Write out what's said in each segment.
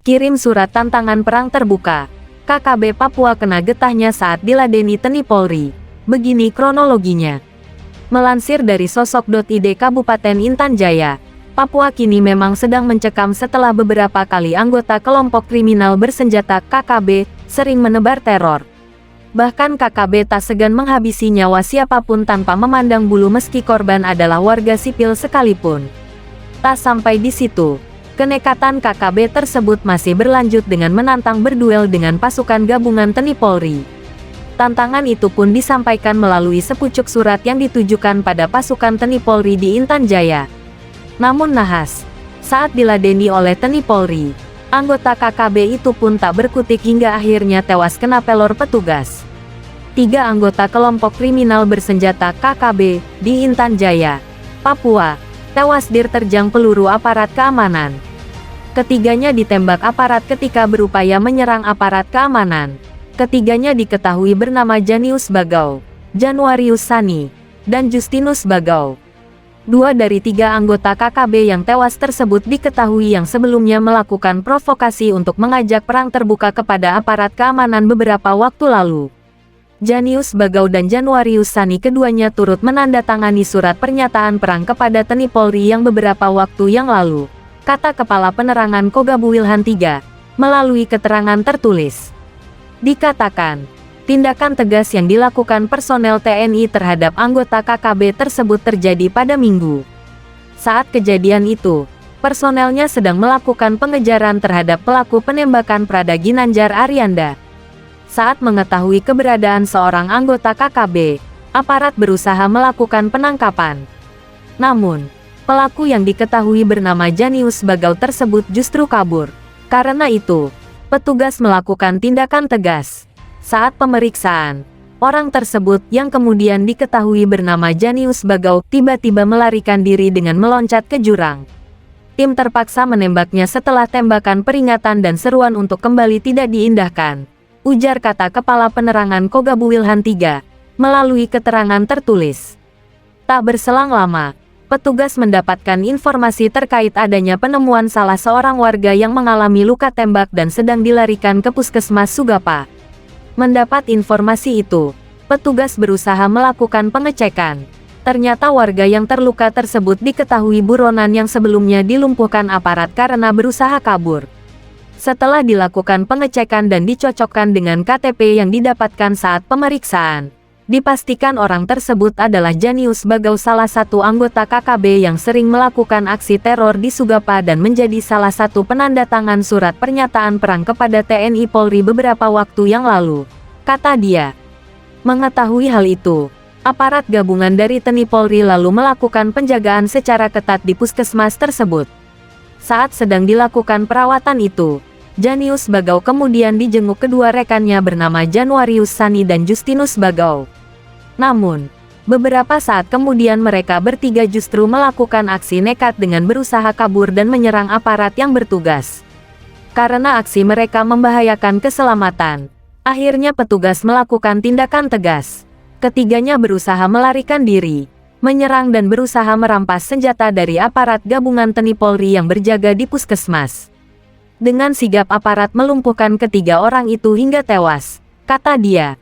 Kirim surat tantangan perang terbuka. KKB Papua kena getahnya saat diladeni TNI Polri. Begini kronologinya. Melansir dari sosok.id Kabupaten Intan Jaya, Papua kini memang sedang mencekam setelah beberapa kali anggota kelompok kriminal bersenjata KKB sering menebar teror. Bahkan KKB tak segan menghabisi nyawa siapapun tanpa memandang bulu meski korban adalah warga sipil sekalipun. Tak sampai di situ, kenekatan KKB tersebut masih berlanjut dengan menantang berduel dengan pasukan gabungan TNI Polri. Tantangan itu pun disampaikan melalui sepucuk surat yang ditujukan pada pasukan TNI Polri di Intan Jaya. Namun nahas, saat diladeni oleh TNI Polri, anggota KKB itu pun tak berkutik hingga akhirnya tewas kena pelor petugas. 3 anggota kelompok kriminal bersenjata KKB di Intan Jaya, Papua, tewas diterjang peluru aparat keamanan. Ketiganya ditembak aparat ketika berupaya menyerang aparat keamanan. Ketiganya diketahui bernama Janius Bagau, Januarius Sani, dan Justinus Bagau. 2 dari 3 anggota KKB yang tewas tersebut diketahui yang sebelumnya melakukan provokasi untuk mengajak perang terbuka kepada aparat keamanan beberapa waktu lalu. Janius Bagau dan Januarius Sani keduanya turut menandatangani surat pernyataan perang kepada TNI Polri yang beberapa waktu yang lalu, kata Kepala Penerangan Kogabu Wilhan III, melalui keterangan tertulis. Dikatakan, tindakan tegas yang dilakukan personel TNI terhadap anggota KKB tersebut terjadi pada Minggu. Saat kejadian itu, personelnya sedang melakukan pengejaran terhadap pelaku penembakan Prada Ginanjar Arianda. Saat mengetahui keberadaan seorang anggota KKB, aparat berusaha melakukan penangkapan. Namun, pelaku yang diketahui bernama Janius Bagau tersebut justru kabur. Karena itu, petugas melakukan tindakan tegas. Saat pemeriksaan, orang tersebut yang kemudian diketahui bernama Janius Bagau tiba-tiba melarikan diri dengan meloncat ke jurang. Tim terpaksa menembaknya setelah tembakan peringatan dan seruan untuk kembali tidak diindahkan, ujar kata Kepala Penerangan Kogabu Wilhan III, melalui keterangan tertulis. Tak berselang lama, petugas mendapatkan informasi terkait adanya penemuan salah seorang warga yang mengalami luka tembak dan sedang dilarikan ke Puskesmas Sugapa. Mendapat informasi itu, petugas berusaha melakukan pengecekan. Ternyata warga yang terluka tersebut diketahui buronan yang sebelumnya dilumpuhkan aparat karena berusaha kabur. Setelah dilakukan pengecekan dan dicocokkan dengan KTP yang didapatkan saat pemeriksaan, dipastikan orang tersebut adalah Janius Bagau, salah satu anggota KKB yang sering melakukan aksi teror di Sugapa dan menjadi salah satu penandatangan surat pernyataan perang kepada TNI Polri beberapa waktu yang lalu, kata dia. Mengetahui hal itu, aparat gabungan dari TNI Polri lalu melakukan penjagaan secara ketat di puskesmas tersebut. Saat sedang dilakukan perawatan itu, Janius Bagau kemudian dijenguk kedua rekannya bernama Januarius Sani dan Justinus Bagau. Namun, beberapa saat kemudian mereka bertiga justru melakukan aksi nekat dengan berusaha kabur dan menyerang aparat yang bertugas. Karena aksi mereka membahayakan keselamatan, akhirnya petugas melakukan tindakan tegas. Ketiganya berusaha melarikan diri, menyerang dan berusaha merampas senjata dari aparat gabungan TNI Polri yang berjaga di puskesmas. Dengan sigap aparat melumpuhkan ketiga orang itu hingga tewas, kata dia.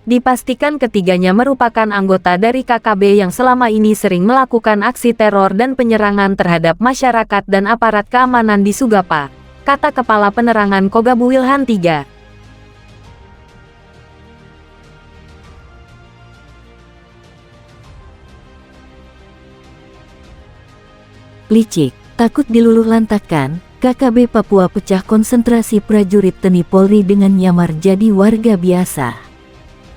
Dipastikan ketiganya merupakan anggota dari KKB yang selama ini sering melakukan aksi teror dan penyerangan terhadap masyarakat dan aparat keamanan di Sugapa, kata Kepala Penerangan Kogabu Wilhan III. Licik, takut diluluh lantakkan, KKB Papua pecah konsentrasi prajurit TNI Polri dengan nyamar jadi warga biasa.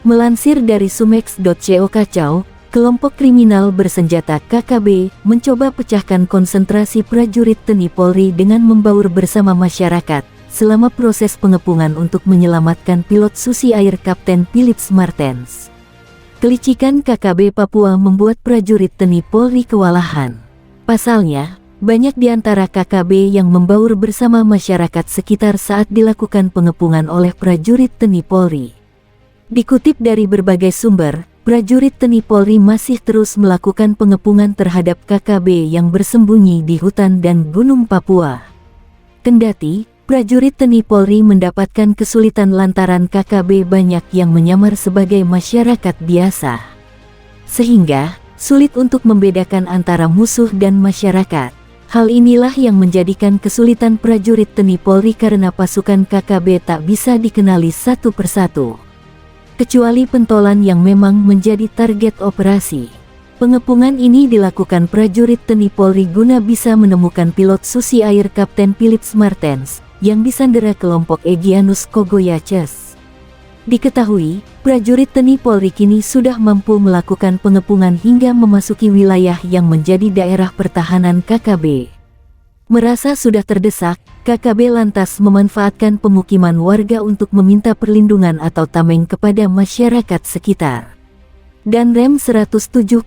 Melansir dari sumex.co kacau, kelompok kriminal bersenjata KKB mencoba pecahkan konsentrasi prajurit TNI Polri dengan membaur bersama masyarakat selama proses pengepungan untuk menyelamatkan pilot Susi Air Kapten Philips Martens. Kelicikan KKB Papua membuat prajurit TNI Polri kewalahan. Pasalnya, banyak di antara KKB yang membaur bersama masyarakat sekitar saat dilakukan pengepungan oleh prajurit TNI Polri. Dikutip dari berbagai sumber, prajurit TNI Polri masih terus melakukan pengepungan terhadap KKB yang bersembunyi di hutan dan gunung Papua. Kendati, Prajurit TNI Polri mendapatkan kesulitan lantaran KKB banyak yang menyamar sebagai masyarakat biasa. Sehingga, sulit untuk membedakan antara musuh dan masyarakat. Hal inilah yang menjadikan kesulitan prajurit TNI Polri karena pasukan KKB tak bisa dikenali satu persatu. Kecuali pentolan yang memang menjadi target operasi. Pengepungan ini dilakukan prajurit TNI Polri guna bisa menemukan pilot Susi Air Kapten Philips Martens yang disandera kelompok Egyanus Kogoyaces. Diketahui, prajurit TNI Polri kini sudah mampu melakukan pengepungan hingga memasuki wilayah yang menjadi daerah pertahanan KKB. Merasa sudah terdesak, KKB lantas memanfaatkan pemukiman warga untuk meminta perlindungan atau tameng kepada masyarakat sekitar. Dan Rem 172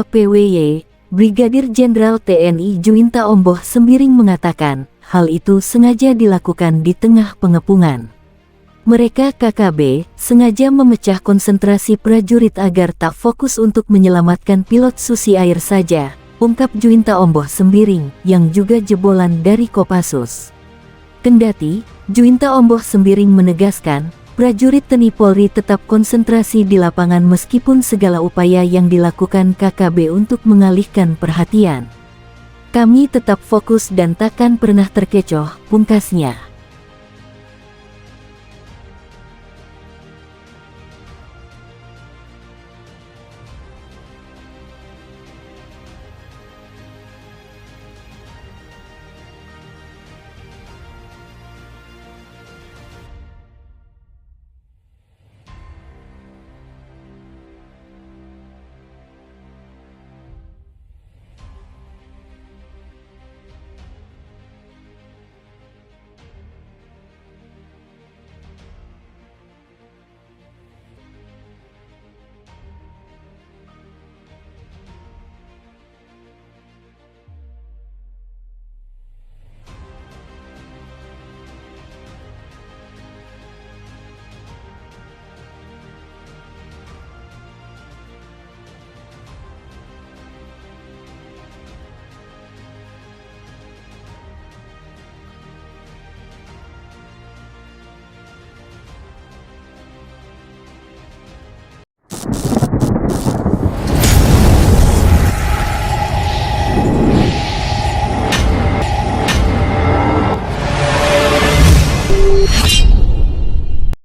PWY, Brigadir Jenderal TNI Juwinta Omboh Sembiring mengatakan, hal itu sengaja dilakukan di tengah pengepungan. Mereka KKB sengaja memecah konsentrasi prajurit agar tak fokus untuk menyelamatkan pilot Susi Air saja, ungkap Juwinta Omboh Sembiring yang juga jebolan dari Kopassus. Kendati, Juwinta Omboh Sembiring menegaskan, prajurit TNI Polri tetap konsentrasi di lapangan meskipun segala upaya yang dilakukan KKB untuk mengalihkan perhatian. Kami tetap fokus dan takkan pernah terkecoh, pungkasnya.